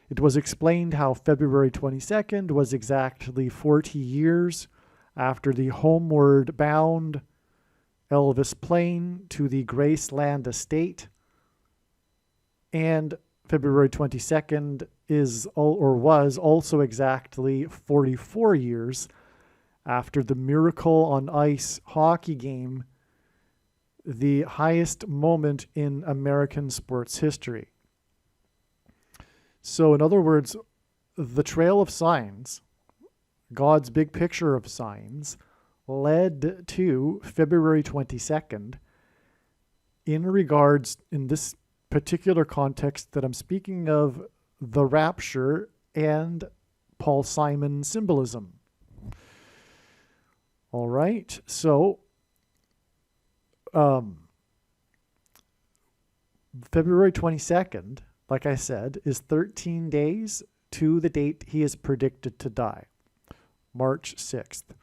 It was explained how February 22nd was exactly 40 years after the homeward bound Elvis plane to the Graceland estate, and February 22nd is or was also exactly 44 years after the Miracle on Ice hockey game, the highest moment in American sports history. So in other words, the trail of signs, God's big picture of signs, led to February 22nd in regards, in this particular context that I'm speaking of, the rapture and Paul Simon symbolism. All right, so February 22nd, like I said, is 13 days to the date he is predicted to die, March 6th.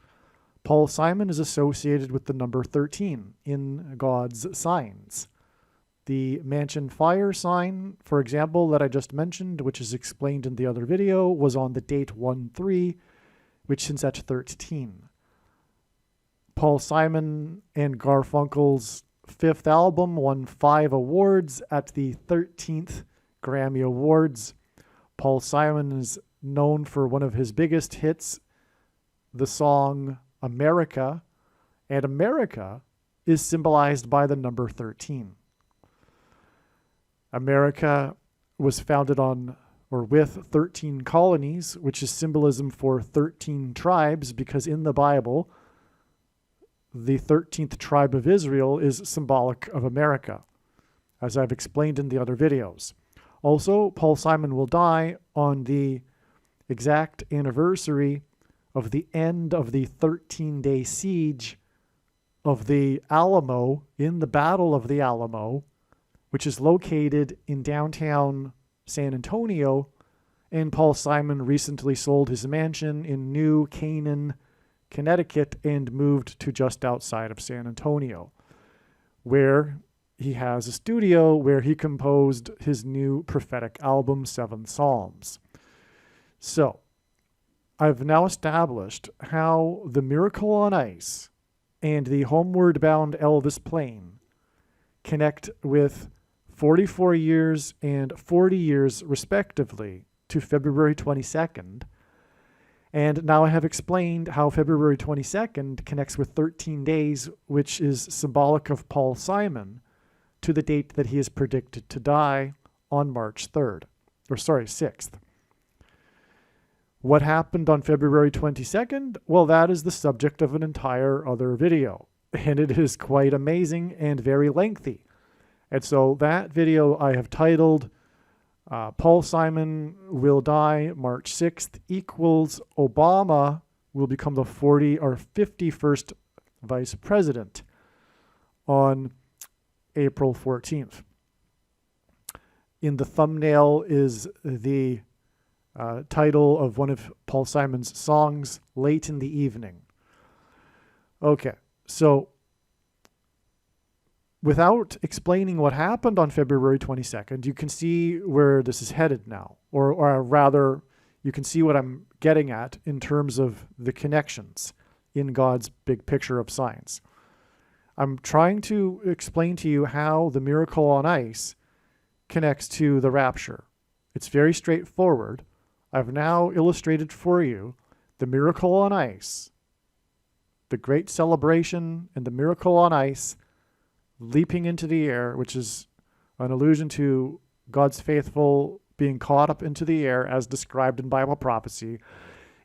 Paul Simon is associated with the number 13 in God's signs. The Mansion Fire sign, for example, that I just mentioned, which is explained in the other video, was on the date 1-3, which hints at 13. Paul Simon and Garfunkel's fifth album won 5 awards at the 13th Grammy Awards. Paul Simon is known for one of his biggest hits, the song America, and America is symbolized by the number 13. America was founded on or with 13 colonies, which is symbolism for 13 tribes, because in the Bible, the 13th tribe of Israel is symbolic of America, as I've explained in the other videos. Also, Paul Simon will die on the exact anniversary of the end of the 13-day siege of the Alamo in the Battle of the Alamo, which is located in downtown San Antonio, and Paul Simon recently sold his mansion in New Canaan, Connecticut, and moved to just outside of San Antonio, where he has a studio where he composed his new prophetic album, Seven Psalms. So, I've now established how the Miracle on Ice and the Homeward Bound Elvis plane connect with 44 years and 40 years, respectively, to February 22nd. And now I have explained how February 22nd connects with 13 days, which is symbolic of Paul Simon, to the date that he is predicted to die on March 6th. What happened on February 22nd? Well, that is the subject of an entire other video, and it is quite amazing and very lengthy. And so that video I have titled, Paul Simon will die March 6th equals Obama will become the 51st vice president on April 14th. In the thumbnail is the title of one of Paul Simon's songs, Late in the Evening. Okay, so without explaining what happened on February 22nd, you can see where this is headed now, or rather, you can see what I'm getting at in terms of the connections in God's big picture of signs. I'm trying to explain to you how the miracle on ice connects to the rapture. It's very straightforward. I've now illustrated for you the miracle on ice, the great celebration and the miracle on ice leaping into the air, which is an allusion to God's faithful being caught up into the air as described in Bible prophecy,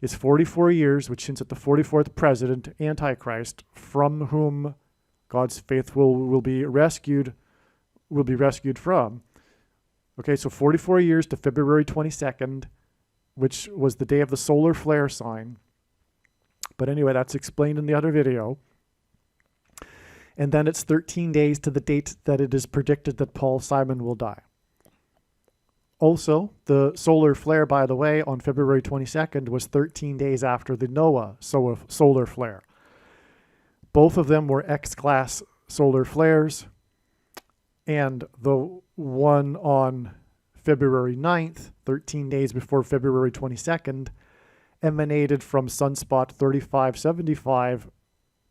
is 44 years, which hints at the 44th president, Antichrist, from whom God's faithful will be rescued from. Okay, so 44 years to February 22nd, which was the day of the solar flare sign. But anyway, that's explained in the other video. And then it's 13 days to the date that it is predicted that Paul Simon will die. Also, the solar flare, by the way, on February 22nd was 13 days after the Noah solar flare. Both of them were X-class solar flares, and the one on February 9th, 13 days before February 22nd, emanated from sunspot 3575,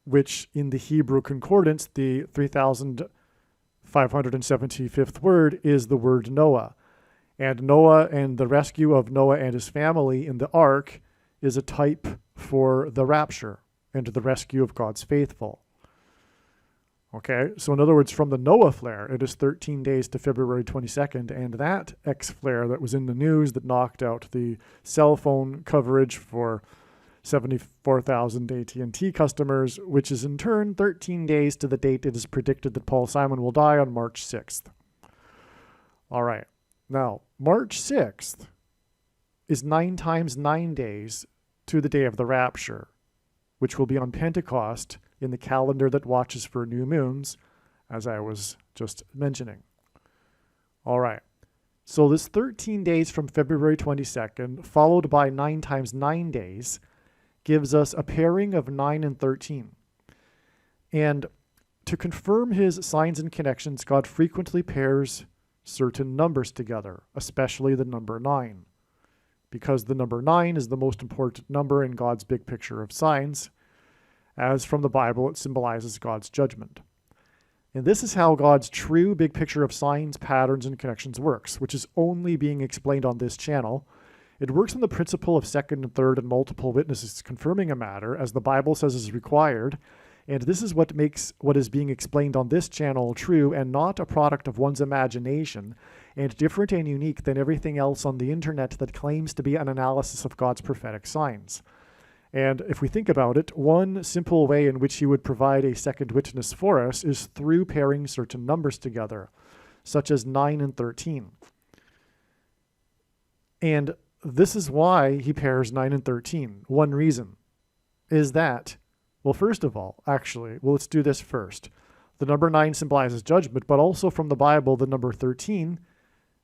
which in the Hebrew concordance, the 3575th word is the word Noah. And Noah and the rescue of Noah and his family in the ark is a type for the rapture and the rescue of God's faithful. Okay, so in other words, from the Noah flare, it is 13 days to February 22nd, and that X flare that was in the news that knocked out the cell phone coverage for 74,000 AT&T customers, which is in turn 13 days to the date it is predicted that Paul Simon will die on March 6th. All right. Now, March 6th is 9 times 9 days to the day of the rapture, which will be on Pentecost in the calendar that watches for new moons, as I was just mentioning. All right. So this 13 days from February 22nd, followed by 9 times 9 days, gives us a pairing of 9 and 13. And to confirm his signs and connections, God frequently pairs certain numbers together, especially the number 9, because the number 9 is the most important number in God's big picture of signs. As from the Bible, it symbolizes God's judgment. And this is how God's true big picture of signs, patterns, and connections works, which is only being explained on this channel. It works on the principle of second and third and multiple witnesses confirming a matter, as the Bible says is required. And this is what makes what is being explained on this channel true and not a product of one's imagination, and different and unique than everything else on the internet that claims to be an analysis of God's prophetic signs. And if we think about it, one simple way in which he would provide a second witness for us is through pairing certain numbers together, such as 9 and 13. And this is why he pairs 9 and 13. One reason is that, well, first of all, let's do this first. The number 9 symbolizes judgment, but also from the Bible, the number 13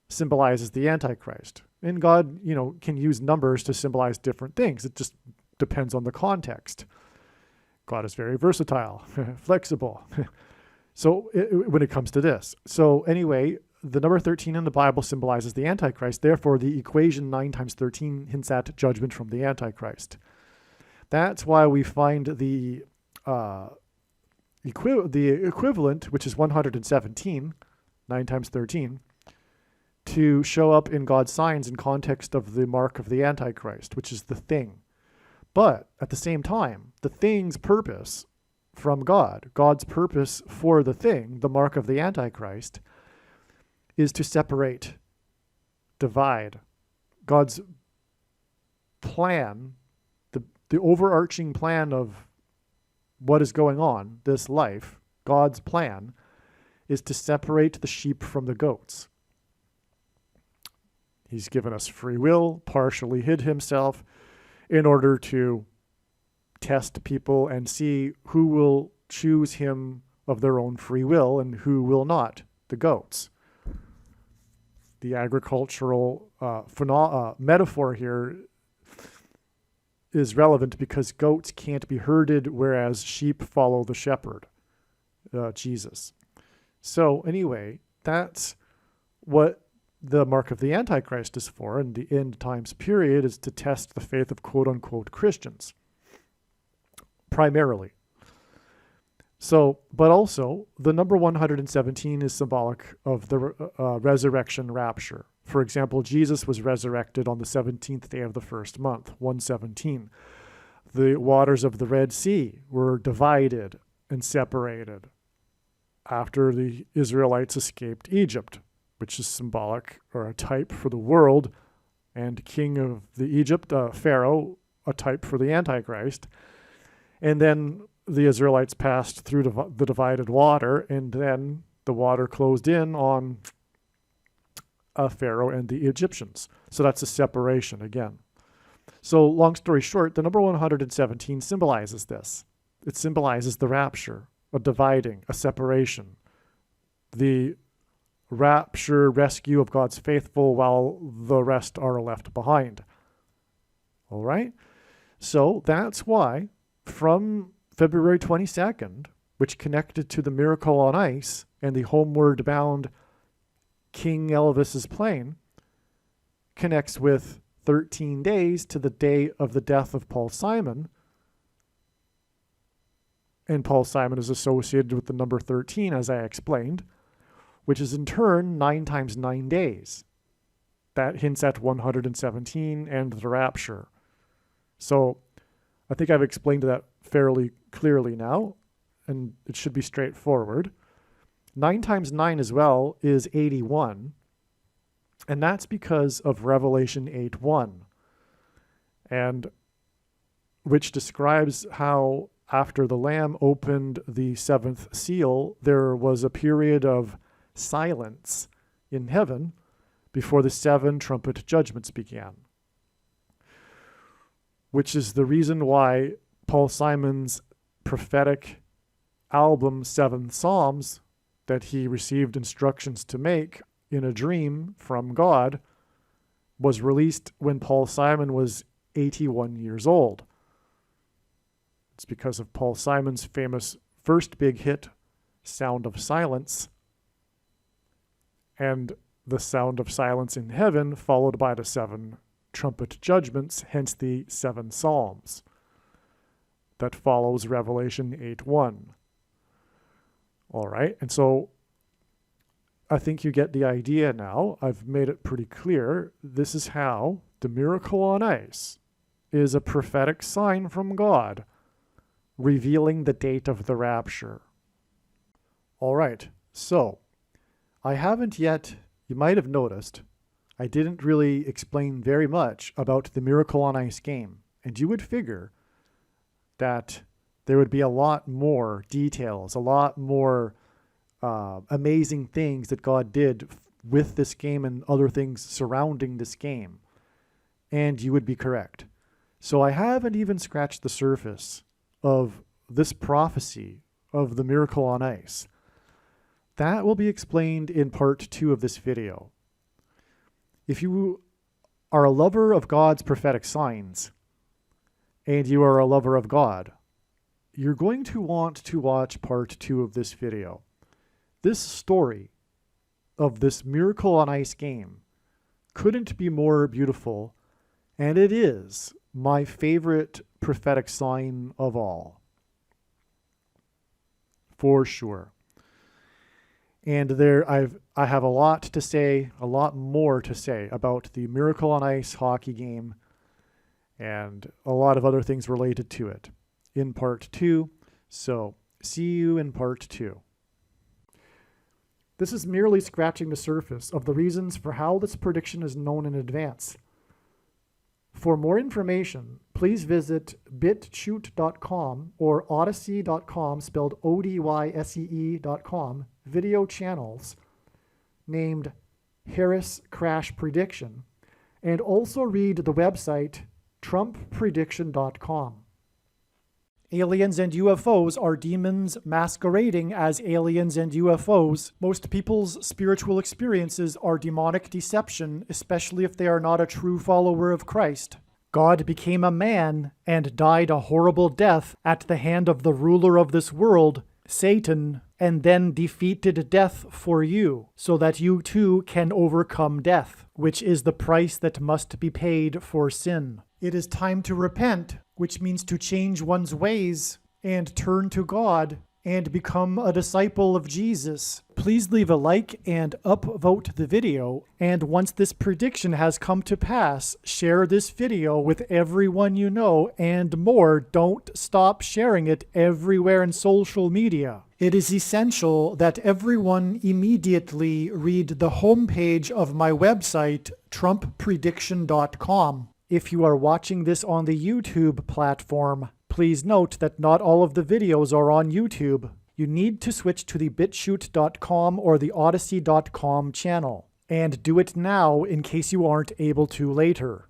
symbolizes the Antichrist. And God, can use numbers to symbolize different things. It just depends on the context. God is very versatile, flexible. So when it comes to this. So anyway, the number 13 in the Bible symbolizes the Antichrist. Therefore, the equation 9 times 13 hints at judgment from the Antichrist. That's why we find the equivalent, which is 117, 9 times 13, to show up in God's signs in context of the mark of the Antichrist, which is the thing. But at the same time, the thing's purpose from God, God's purpose for the thing, the mark of the Antichrist, is to separate, divide. God's plan, the overarching plan of what is going on, this life, God's plan, is to separate the sheep from the goats. He's given us free will, partially hid himself, in order to test people and see who will choose him of their own free will and who will not, the goats. The agricultural metaphor here is relevant because goats can't be herded, whereas sheep follow the shepherd, Jesus. So anyway, that's what the mark of the Antichrist is for, and the end times period is to test the faith of quote-unquote Christians, primarily. So, but also, the number 117 is symbolic of the resurrection rapture. For example, Jesus was resurrected on the 17th day of the first month, 117. The waters of the Red Sea were divided and separated after the Israelites escaped Egypt, which is symbolic or a type for the world, and king of the Egypt, Pharaoh, a type for the Antichrist. And then the Israelites passed through the divided water, and then the water closed in on Pharaoh and the Egyptians. So that's a separation again. So long story short, the number 117 symbolizes this. It symbolizes the rapture, a dividing, a separation, the rapture, rescue of God's faithful while the rest are left behind. All right? So that's why from February 22nd, which connected to the miracle on ice and the homeward bound King Elvis's plane, connects with 13 days to the day of the death of Paul Simon. And Paul Simon is associated with the number 13, as I explained, which is in turn 9 times 9 days. That hints at 117 and the rapture. So I think I've explained that fairly clearly now, and it should be straightforward. 9 times 9 as well is 81, and that's because of Revelation 8:1, and which describes how after the Lamb opened the 7th seal, there was a period of silence in heaven before the 7 trumpet judgments began, which is the reason why Paul Simon's prophetic album, 7 Psalms, that he received instructions to make in a dream from God, was released when Paul Simon was 81 years old. It's because of Paul Simon's famous first big hit, Sound of Silence, and the sound of silence in heaven, followed by the 7 trumpet judgments, hence the 7 Psalms. That follows Revelation 8:1. All right, and so I think you get the idea now. I've made it pretty clear. This is how the miracle on ice is a prophetic sign from God, revealing the date of the rapture. All right, so I haven't yet, you might have noticed, I didn't really explain very much about the Miracle on Ice game, and you would figure that there would be a lot more details, a lot more amazing things that God did with this game and other things surrounding this game. And you would be correct. So I haven't even scratched the surface of this prophecy of the Miracle on Ice. That will be explained in part 2 of this video. If you are a lover of God's prophetic signs, and you are a lover of God, you're going to want to watch part 2 of this video. This story of this Miracle on Ice game couldn't be more beautiful, and it is my favorite prophetic sign of all. For sure. And I have a lot to say, a lot more to say about the Miracle on Ice hockey game and a lot of other things related to it in part 2. So see you in part 2. This is merely scratching the surface of the reasons for how this prediction is known in advance. For more information, please visit bitchute.com or odyssey.com, spelled ODYSEE.com, video channels named Harris Crash Prediction, and also read the website trumpprediction.com. Aliens and UFOs are demons masquerading as aliens and UFOs. Most people's spiritual experiences are demonic deception, especially if they are not a true follower of Christ. God became a man and died a horrible death at the hand of the ruler of this world, Satan, and then defeated death for you, so that you too can overcome death, which is the price that must be paid for sin. It is time to repent, which means to change one's ways and turn to God and become a disciple of Jesus. Please leave a like and upvote the video, and once this prediction has come to pass, share this video with everyone you know, and more, don't stop sharing it everywhere in social media. It is essential that everyone immediately read the homepage of my website, TrumpPrediction.com. If you are watching this on the YouTube platform, please note that not all of the videos are on YouTube. You need to switch to the BitChute.com or the Odyssey.com channel. And do it now in case you aren't able to later.